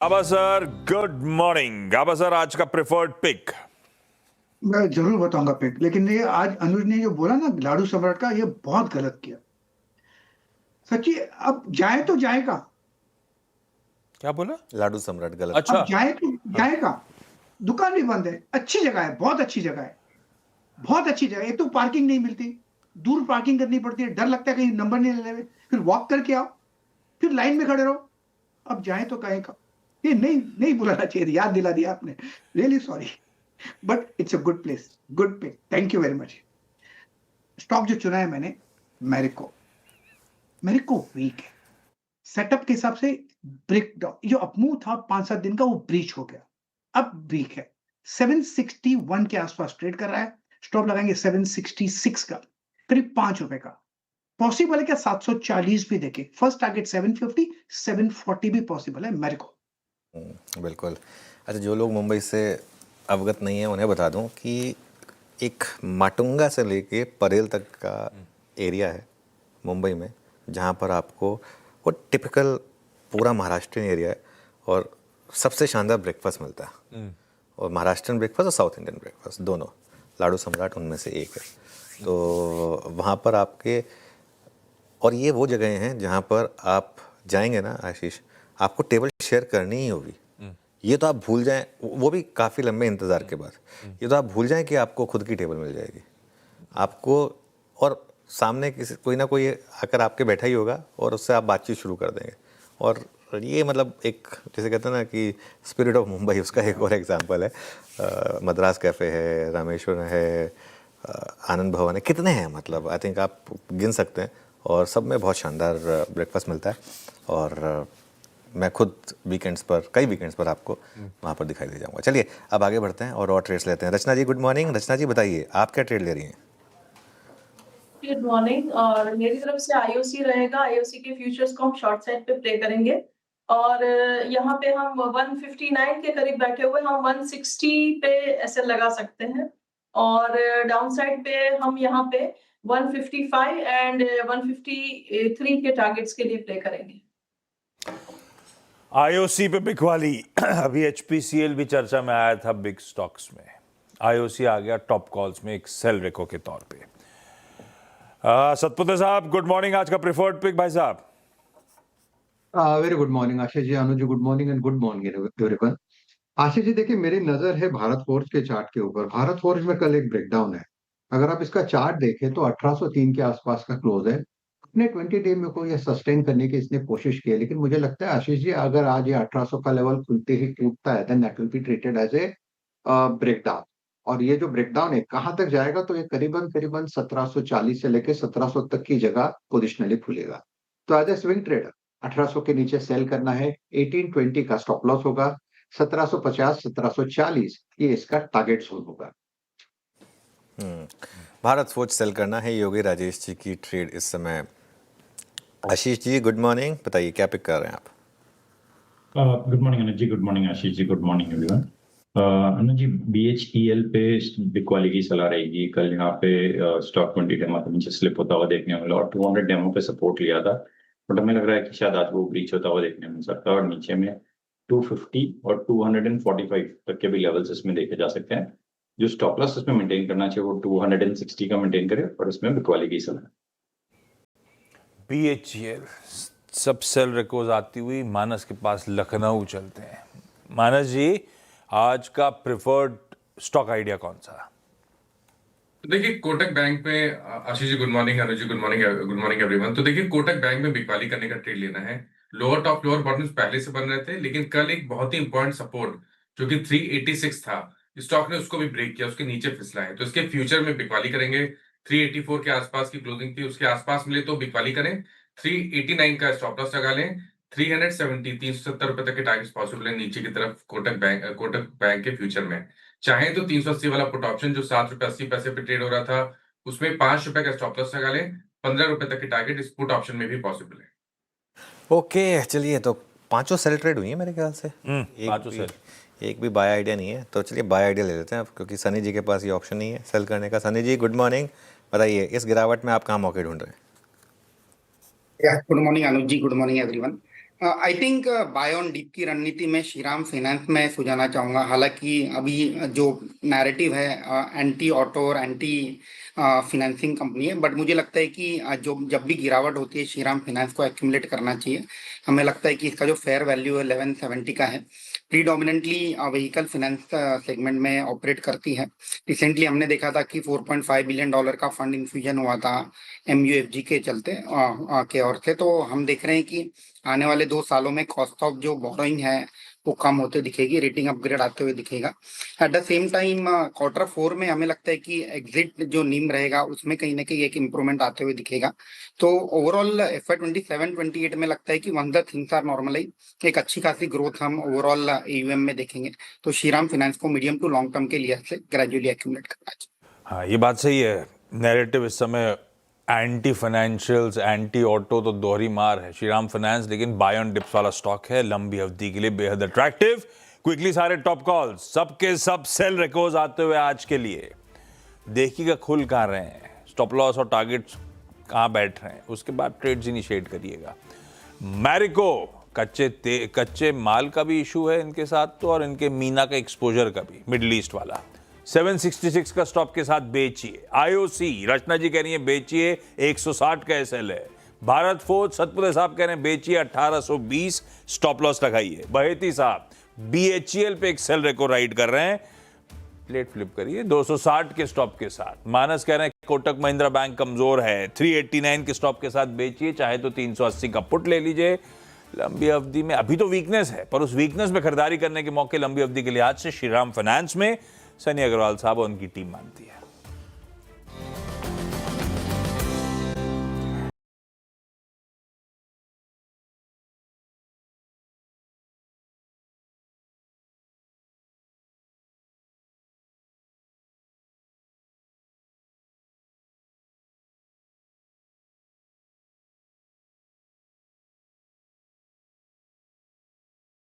गाबा sir, good morning. गाबा sir, आज का preferred pick. मैं जरूर बताऊंगा पिक, लेकिन ये आज अनुज ने जो बोला ना लाडू सम्राट का, ये बहुत गलत किया सच्ची। अब जाए तो जाएगा, क्या बोला? लाडू सम्राट गलत। अच्छा, अब जाए तो जाएगा। दुकान भी बंद है, अच्छी जगह है, बहुत अच्छी जगह है, बहुत अच्छी जगह है। एक तो पार्किंग नहीं मिलती, दूर पार्किंग करनी पड़ती है, डर लगता है कहीं नंबर नहीं ले लेंगे, फिर वॉक करके आओ, फिर लाइन में खड़े रहो। अब जाए तो कहेगा, ये नहीं नहीं बुलाना चाहिए, याद दिला दिया आपने, really sorry, but it's a good place, good pick, thank you very much. Stock जो चुना है मैंने, मैरिको वीक है सेटअप के हिसाब से। ब्रेक डाउन जो अपमूव था 5-7 दिन का, वो ब्रीच हो गया, अब वीक है। 761 के आसपास ट्रेड कर रहा है, स्टॉप लगाएंगे 766 का, करीब ₹5 का। पॉसिबल है क्या 740 भी देखे? फर्स्ट टारगेट 750, 740 भी पॉसिबल है मैरिको। बिल्कुल। अच्छा, जो लोग मुंबई से अवगत नहीं है उन्हें बता दूं कि एक माटुंगा से लेके परेल तक का एरिया है मुंबई में, जहां पर आपको वो टिपिकल पूरा महाराष्ट्रियन एरिया है और सबसे शानदार ब्रेकफास्ट मिलता है। और महाराष्ट्रियन ब्रेकफास्ट और साउथ इंडियन ब्रेकफास्ट दोनों, लाडू सम्राट उनमें से एक है। तो वहाँ पर आपके, और ये वो जगह हैं जहाँ पर आप जाएंगे ना आशीष, आपको टेबल शेयर करनी ही होगी। ये तो आप भूल जाएं, वो भी काफ़ी लंबे इंतज़ार के बाद। ये तो आप भूल जाएं कि आपको खुद की टेबल मिल जाएगी आपको, और सामने किसी कोई ना कोई आकर आपके बैठा ही होगा और उससे आप बातचीत शुरू कर देंगे। और ये मतलब एक, जैसे कहते हैं ना कि स्पिरिट ऑफ मुंबई, उसका एक और एग्जांपल है। मद्रास कैफ़े है, रामेश्वर है, आनंद भवन है, कितने हैं, मतलब आई थिंक आप गिन सकते हैं। और सब में बहुत शानदार ब्रेकफास्ट मिलता है। और मैं खुद वीकेंड्स पर, कई वीकेंड्स पर आपको वहाँ पर दिखाई दे जाऊँगा। चलिए अब आगे बढ़ते हैं और ट्रेड्स लेते हैं। रचना जी, गुड मॉर्निंग। रचना जी बताइए, आप क्या ट्रेड ले रही हैं? Good morning. और मेरी तरफ से आईओसी रहेगा। आईओसी के फ्यूचर्स को हम शॉर्ट साइड पे प्ले करेंगे और यहाँ पे हम 159 के करीब बैठे हुए, हम 160 पे ऐसे लगा सकते हैं। और डाउन साइड पे हम यहाँ पे 155 एंड 153 के टारगेट्स के लिए प्ले करेंगे। आईओसी पे बिकवाली। अभी एचपीसीएल भी चर्चा में आया था बिग स्टॉक्स में। आईओसी आ गया टॉप कॉल्स में एक सेल रेको के तौर पे। सतपुते साहब, गुड मॉर्निंग। आज का प्रेफर्ड पिक भाई साहब। Very good morning Ashish ji, Anuj ji good morning and good morning everyone. Ashish ji देखिए, मेरी नजर है भारत फोर्ज के चार्ट के ऊपर। भारत फोर्ज में कल एक ब्रेकडाउन है। अगर आप इसका चार्ट देखें तो 1803 के आसपास का क्लोज है। अपने 20 डे में को ये सस्टेन करने की इसने कोशिश की है, लेकिन मुझे लगता है आशीष जी, अगर आज ये 1800 का लेवल खुलते ही टूटता है, then that will be treated as a breakdown. और ये जो ब्रेकडाउन है कहां तक जाएगा, तो ये करीबन करीबन 1740 से लेकर 1700 तक की जगह पोजिशनली खुलेगा। तो एज ए स्विंग ट्रेडर 1800 के नीचे सेल करना है, 1820 का स्टॉप लॉस होगा, 1750 1740 ये इसका टारगेट जोन होगा। भारत फोर्ज सेल करना है, योगी राजेश जी की ट्रेड इस समय। आशीष जी गुड मॉर्निंग, बताइए क्या पिक कर रहे हैं आप? Good morning Anuj ji, good morning Ashish जी, गुड मॉर्निंग एवरीवन। अनुज जी, BHEL पे बिग वाली की सलाह रहेगी। कल यहाँ पे स्टॉक 20 डेमो के नीचे स्लिप होता हुआ देखने को मिला और 200 डेमो पे सपोर्ट लिया था, बट हमें लग रहा है कि शायद आज वो ब्रीच होता हुआ देखने मिल सकता है और नीचे में 250 और 245 तक के भी लेवल्स इसमें देखे जा सकते हैं। जो स्टॉप लॉस इसमें मेंटेन करना चाहिए वो 260 का मेंटेन करे और इसमें बिग वाली की सलाह। BHEL सब सेल रेकोज आती हुई मानस के पास लखनऊ चलते हैं। मानस जी, आज का प्रेफर्ड स्टॉक आइडिया कौन सा? देखिए कोटक बैंक में, Ashish ji good morning, Anuj ji good morning everyone. तो देखिए कोटक बैंक में बिकवाली करने का ट्रेड लेना है। लोअर टॉप लोअर बॉटम्स पहले से बन रहे थे, लेकिन कल एक बहुत ही इंपॉर्टेंट सपोर्ट जो कि 386 था, स्टॉक ने उसको भी ब्रेक किया, उसके नीचे फिसला है। तो इसके फ्यूचर में बिकवाली करेंगे। 384 के आसपास की क्लोजिंग थी, उसके आसपास मिले तो बिकवाली करें। 389 का स्टॉप लॉस लगा लें। 370 रुपए तक के टारगेट्स पॉसिबल है नीचे की तरफ कोटक बैंक के फ्यूचर में। चाहे तो 380 वाला पुट ऑप्शन जो ₹7.80 पे ट्रेड हो रहा था, उसमें ₹5 का स्टॉप लॉस लगा लें। 15 रुपए तक की टारगेट इस पुट ऑप्शन में भी पॉसिबल है। ओके चलिए, तो पांचों सेल ट्रेड हुई है मेरे ख्याल से। पांचों सेल, एक भी बाय आइडिया नहीं है। तो चलिए बाय आइडिया ले लेते हैं अब, क्योंकि सनी जी के पास ये ऑप्शन नहीं है सेल करने का। सनी जी गुड मॉर्निंग, बताइए इस गिरावट में आप कहाँ मौके ढूंढ रहे हैं? Good morning Anuj ji, good morning everyone. I think buy on dip की रणनीति में श्रीराम फाइनेंस में सुझाना चाहूंगा। हालांकि अभी जो नैरेटिव है एंटी ऑटो और एंटी फाइनेंसिंग कंपनी है, बट मुझे लगता है कि जो जब भी गिरावट होती है श्रीराम फाइनेंस को एक्यूमुलेट करना चाहिए। हमें लगता है कि इसका जो फेयर वैल्यू है 1170 का है। प्रीडोमिनेंटली व्हीकल फाइनेंस सेगमेंट में ऑपरेट करती है। रिसेंटली हमने देखा था कि $4.5 बिलियन का फंड इन्फ्यूजन हुआ था MUFG के चलते के ओर से। तो हम देख रहे हैं कि आने वाले 2 सालों में कॉस्ट ऑफ जो बोरोइंग है वो कम होते दिखेगी, रेटिंग अपग्रेड आते हुए दिखेगा। At the same time Q4 में हमें लगता है कि एग्जिट जो नीम रहेगा उसमें कहीं ना कहीं एक इम्प्रूवमेंट आते हुए दिखेगा। तो ओवरऑल FY 27-28 में लगता है कि once the things are normalize एक अच्छी खासी ग्रोथ हम ओवरऑल AUM में देखेंगे। तो श्रीराम फाइनेंस को मीडियम टू लॉन्ग टर्म के लिए से ग्रेजुअली एक्यूमुलेट करना चाहिए। हाँ, ये बात सही है। नैरेटिव इस समय एंटी फाइनेंशियल्स, एंटी ऑटो तो दोहरी मार है श्रीराम फाइनेंस, लेकिन बाय ऑन डिप्स वाला स्टॉक है, लंबी अवधि के लिए बेहद अट्रैक्टिव। क्विकली सारे टॉप कॉल्स सबके सब सेल रिकॉर्ड्स आते हुए आज के लिए देखिएगा खुल कहाँ रहे हैं, स्टॉप लॉस और टारगेट्स कहाँ बैठ रहे हैं, उसके बाद ट्रेड्स इनिशिएट करिएगा। मैरिको कच्चे माल का भी इशू है इनके साथ तो, और इनके मीना का एक्सपोजर का भी, मिडिल ईस्ट वाला। 766 का स्टॉप के साथ बेचिए। IOC रचना जी कह रही है बेचिए, 160 का SL है। भारत फोर्ज सतपुरे साहब कह रहे हैं बेचिए, 1820 स्टॉप लॉस लगाइए। बहेती साहब BHEL पे एक सेल रेको राइड कर रहे हैं, प्लेट फ्लिप करिए 260 के स्टॉप के साथ। मानस कह रहे हैं कोटक महिंद्रा बैंक कमजोर है, 389 के स्टॉप के साथ बेचिए, चाहे तो 380 का पुट ले लीजिए। लंबी अवधि में अभी तो वीकनेस है, पर उस वीकनेस में खरीदारी करने के मौके लंबी अवधि के लिए आज से श्रीराम फाइनेंस में सनी अग्रवाल साहब और उनकी टीम मानती है।